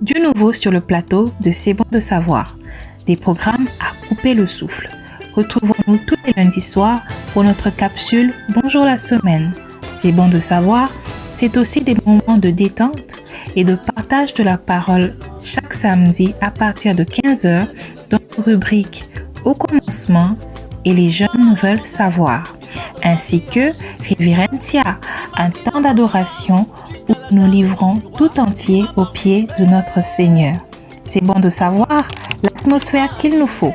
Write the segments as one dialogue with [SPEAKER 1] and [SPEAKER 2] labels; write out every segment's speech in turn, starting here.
[SPEAKER 1] Du nouveau sur le plateau de C'est bon de savoir, des programmes à couper le souffle. Retrouvons-nous tous les lundis soirs pour notre capsule Bonjour la semaine. C'est bon de savoir, c'est aussi des moments de détente et de partage de la parole chaque samedi à partir de 15h dans nos rubriques Au commencement et les jeunes veulent savoir, ainsi que Révérentia, un temps d'adoration où nous livrons tout entier aux pieds de notre Seigneur. C'est bon de savoir l'atmosphère qu'il nous faut.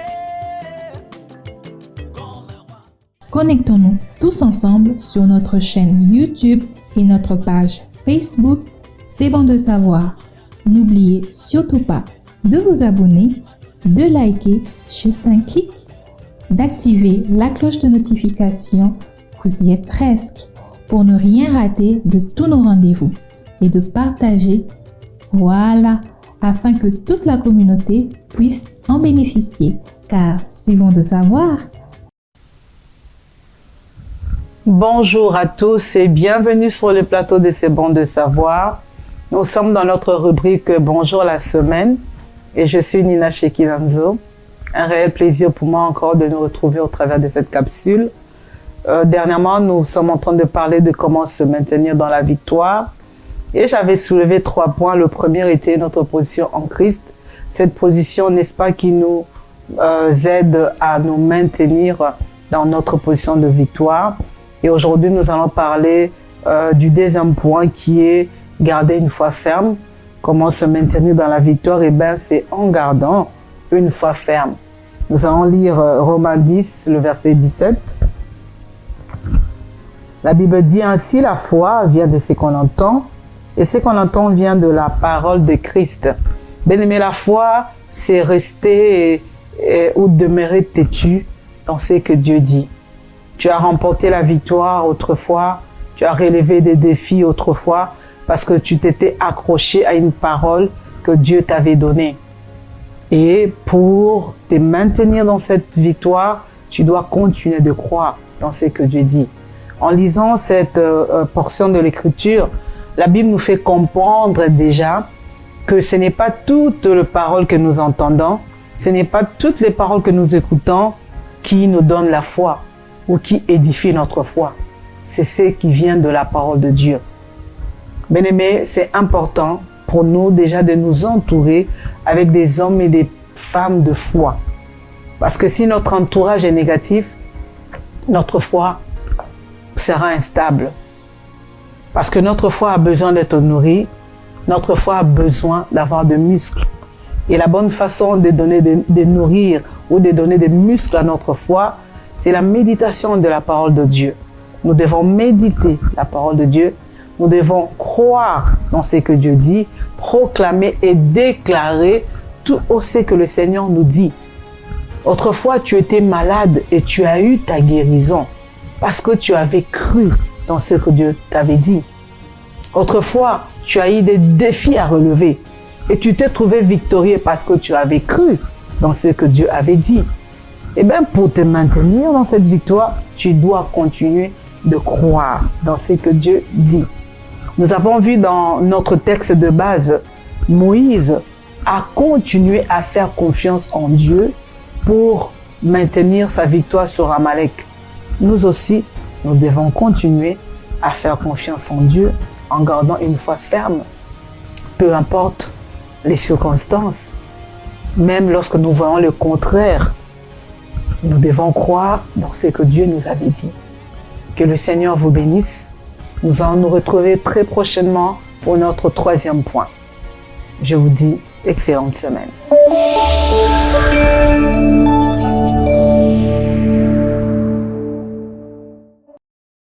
[SPEAKER 1] Connectons-nous tous ensemble sur notre chaîne YouTube et notre page Facebook C'est bon de savoir. N'oubliez surtout pas de vous abonner, de liker, juste un clic, d'activer la cloche de notification, vous y êtes presque, pour ne rien rater de tous nos rendez-vous et de partager, voilà, afin que toute la communauté puisse en bénéficier, car c'est bon de savoir.
[SPEAKER 2] Bonjour à tous et bienvenue sur le plateau de C'est bon de savoir. Nous sommes dans notre rubrique Bonjour la semaine et je suis Nina Shekinanzo. Un réel plaisir pour moi encore de nous retrouver au travers de cette capsule. Dernièrement, nous sommes en train de parler de comment se maintenir dans la victoire. Et j'avais soulevé 3 points. Le premier était notre position en Christ. Cette position, n'est-ce pas, qui nous aide à nous maintenir dans notre position de victoire. Et aujourd'hui, nous allons parler du deuxième point qui est garder une foi ferme. Comment se maintenir dans la victoire? Eh bien, c'est en gardant une foi ferme. Nous allons lire Romains 10, le verset 17. La Bible dit ainsi, la foi vient de ce qu'on entend, et ce qu'on entend vient de la parole de Christ. Bien-aimé, la foi, c'est rester ou demeurer têtu dans ce que Dieu dit. Tu as remporté la victoire autrefois, tu as relevé des défis autrefois, parce que tu t'étais accroché à une parole que Dieu t'avait donnée. Et pour te maintenir dans cette victoire, tu dois continuer de croire dans ce que Dieu dit. En lisant cette portion de l'Écriture, la Bible nous fait comprendre déjà que ce n'est pas toutes les paroles que nous entendons, ce n'est pas toutes les paroles que nous écoutons qui nous donnent la foi ou qui édifient notre foi. C'est ce qui vient de la parole de Dieu. Bien-aimés, c'est important pour nous déjà de nous entourer avec des hommes et des femmes de foi. Parce que si notre entourage est négatif, notre foi sera instable. Parce que notre foi a besoin d'être nourrie, notre foi a besoin d'avoir des muscles. Et la bonne façon de nourrir ou de donner des muscles à notre foi, c'est la méditation de la parole de Dieu. Nous devons méditer la parole de Dieu. Nous devons croire dans ce que Dieu dit, proclamer et déclarer tout ce que le Seigneur nous dit. Autrefois, tu étais malade et tu as eu ta guérison parce que tu avais cru dans ce que Dieu t'avait dit. Autrefois, tu as eu des défis à relever et tu t'es trouvé victorieux parce que tu avais cru dans ce que Dieu avait dit. Eh bien, pour te maintenir dans cette victoire, tu dois continuer de croire dans ce que Dieu dit. Nous avons vu dans notre texte de base, Moïse a continué à faire confiance en Dieu pour maintenir sa victoire sur Amalek. Nous aussi, nous devons continuer à faire confiance en Dieu en gardant une foi ferme, peu importe les circonstances. Même lorsque nous voyons le contraire, nous devons croire dans ce que Dieu nous avait dit. Que le Seigneur vous bénisse. Nous allons nous retrouver très prochainement pour notre 3e point. Je vous dis excellente semaine.